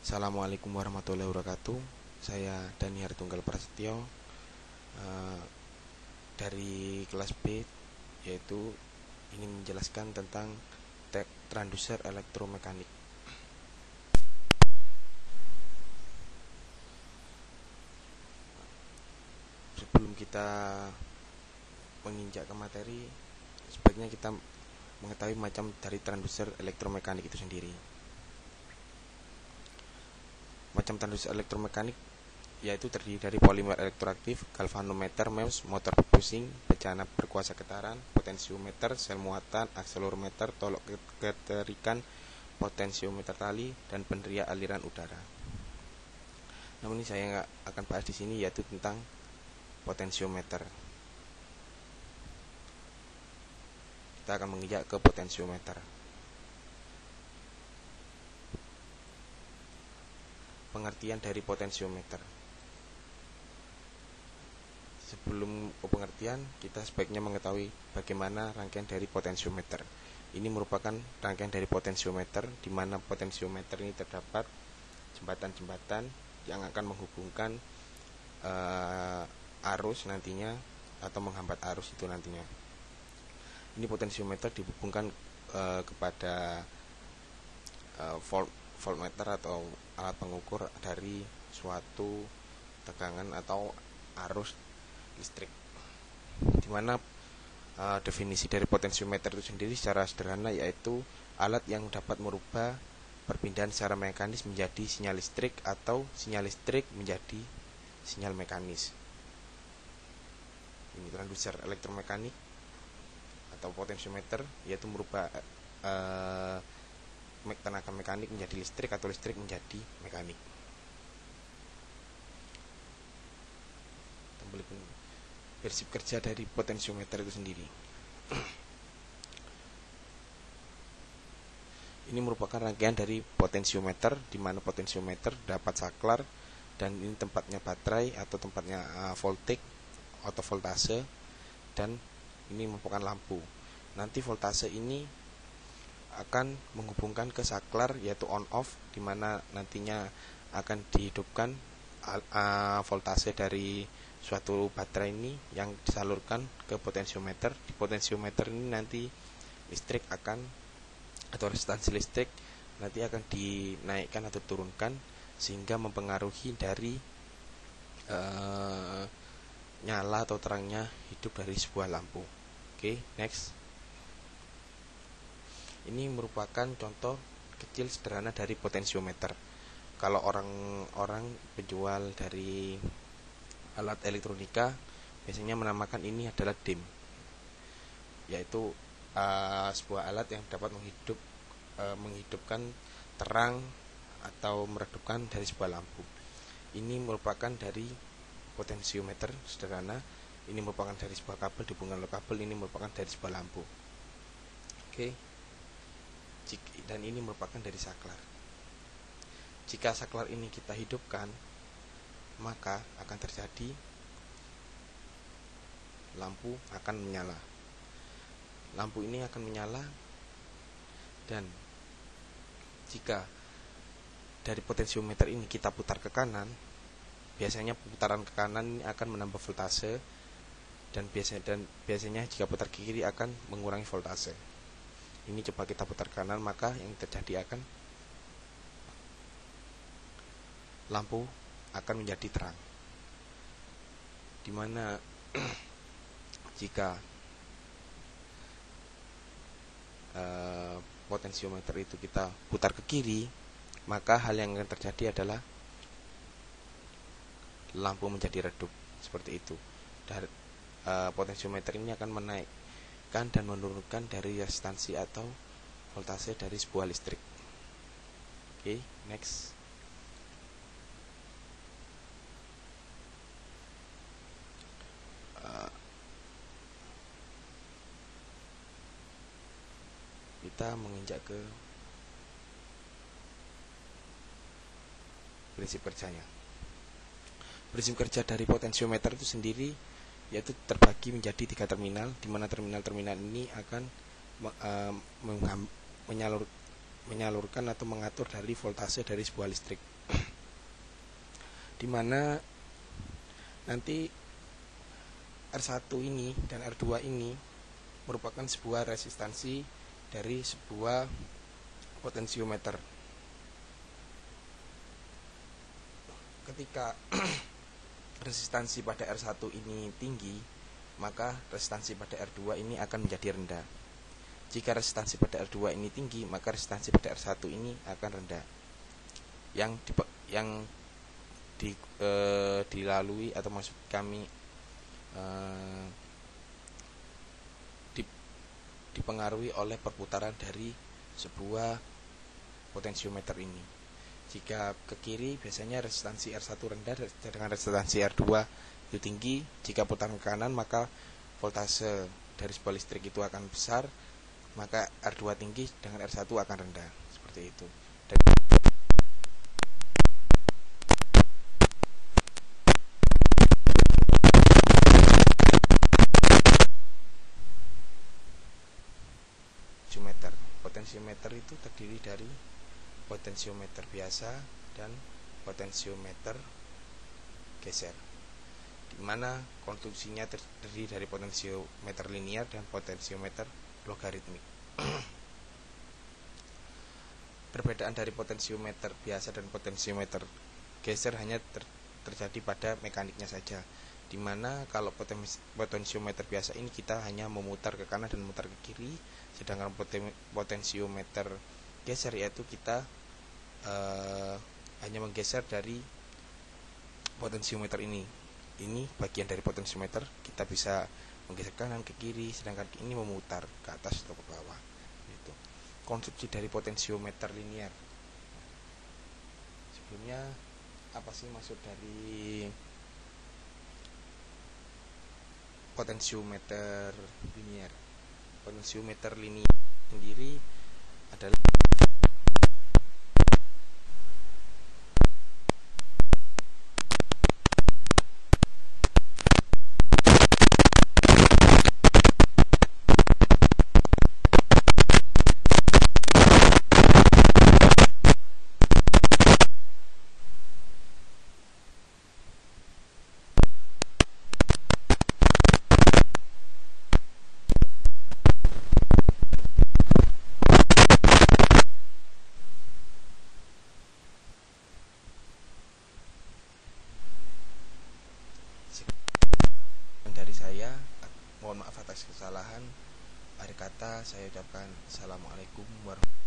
Assalamualaikum warahmatullahi wabarakatuh. Saya Daniar Tunggal Prasetyo dari kelas B, yaitu ingin menjelaskan tentang transducer elektromekanik. Sebelum kita menginjak ke materi, sebaiknya kita mengetahui macam dari transducer elektromekanik itu sendiri. Macam transducer elektromekanik yaitu terdiri dari polimer elektroaktif, galvanometer, MEMS, motor pusing, bejana berkuasa getaran, potensiometer, sel muatan, akselerometer, tolok keterikan, potensiometer tali, dan peneria aliran udara. Namun ini saya nggak akan bahas di sini, yaitu tentang potensiometer. Kita akan menginjak ke potensiometer. Pengertian dari potensiometer. Sebelum pengertian, kita sebaiknya mengetahui bagaimana rangkaian dari potensiometer. Ini merupakan rangkaian dari potensiometer, di mana potensiometer ini terdapat jembatan-jembatan yang akan menghubungkan arus nantinya, atau menghambat arus itu nantinya. Ini potensiometer dihubungkan kepada voltmeter atau alat pengukur dari suatu tegangan atau arus listrik. Dimana definisi dari potensiometer itu sendiri secara sederhana yaitu alat yang dapat merubah perpindahan secara mekanis menjadi sinyal listrik atau sinyal listrik menjadi sinyal mekanis. Ini transducer elektromekanik atau potensiometer, yaitu merubah tenaga mekanik menjadi listrik atau listrik menjadi mekanik. Prinsip kerja dari potensiometer itu sendiri. Ini merupakan rangkaian dari potensiometer, di mana potensiometer dapat saklar, dan ini tempatnya baterai atau tempatnya voltage atau voltase, dan ini merupakan lampu. Nanti voltase ini akan menghubungkan ke saklar, yaitu on off, di mana nantinya akan dihidupkan voltase dari suatu baterai ini yang disalurkan ke potensiometer. Di potensiometer ini nanti listrik akan, atau restansi listrik nanti akan dinaikkan atau turunkan, sehingga mempengaruhi dari nyala atau terangnya hidup dari sebuah lampu. Oke, next. Ini merupakan contoh kecil sederhana dari potensiometer. Kalau orang-orang penjual dari alat elektronika biasanya menamakan ini adalah DIM, yaitu sebuah alat yang dapat menghidupkan terang atau meredupkan dari sebuah lampu. Ini merupakan dari potensiometer sederhana. Ini merupakan dari sebuah kabel dihubungkan oleh kabel. Ini merupakan dari sebuah lampu. Oke. Dan ini merupakan dari saklar. Jika saklar ini kita hidupkan, maka akan terjadi lampu akan menyala. Lampu ini akan menyala, dan jika dari potensiometer ini kita putar ke kanan, biasanya putaran ke kanan ini akan menambah voltase, dan biasanya jika putar ke kiri akan mengurangi voltase. Ini coba kita putar ke kanan, maka yang terjadi akan lampu akan menjadi terang. Dimana jika potensiometer itu kita putar ke kiri, maka hal yang akan terjadi adalah lampu menjadi redup, seperti itu. Dan potensiometer ini akan menaikkan dan menurunkan dari restansi atau voltase dari sebuah listrik. Oke, next. Kita menginjak ke prinsip kerjanya. Prinsip kerja dari potensiometer itu sendiri yaitu terbagi menjadi 3 terminal, di mana terminal-terminal ini akan menyalurkan atau mengatur dari voltase dari sebuah listrik. dimana nanti R1 ini dan R2 ini merupakan sebuah resistansi dari sebuah potensiometer. Ketika resistansi pada R1 ini tinggi, maka resistansi pada R2 ini akan menjadi rendah. Jika resistansi pada R2 ini tinggi, maka resistansi pada R1 ini akan rendah. Yang dilalui atau maksud kami dipengaruhi oleh perputaran dari sebuah potensiometer ini. Jika ke kiri biasanya resistansi R1 rendah dengan resistansi R2 itu tinggi. Jika putaran ke kanan maka voltase dari sebuah listrik itu akan besar, maka R2 tinggi dengan R1 akan rendah. Seperti itu. Potensiometer itu terdiri dari potensiometer biasa dan potensiometer geser, di mana konstruksinya terdiri dari potensiometer linear dan potensiometer logaritmik. Perbedaan dari potensiometer biasa dan potensiometer geser hanya terjadi pada mekaniknya saja, di mana kalau potensiometer biasa ini kita hanya memutar ke kanan dan memutar ke kiri, sedangkan potensiometer geser yaitu kita hanya menggeser dari potensiometer ini. Ini bagian dari potensiometer, kita bisa menggeser kanan ke kiri, sedangkan ini memutar ke atas atau ke bawah. Itu konstruksi dari potensiometer linear. Sebelumnya apa sih maksud dari potensiometer linear? Potensiometer linear sendiri adalah dari saya. Mohon maaf atas kesalahan. Akhir kata saya ucapkan assalamualaikum warahmatullahi wabarakatuh.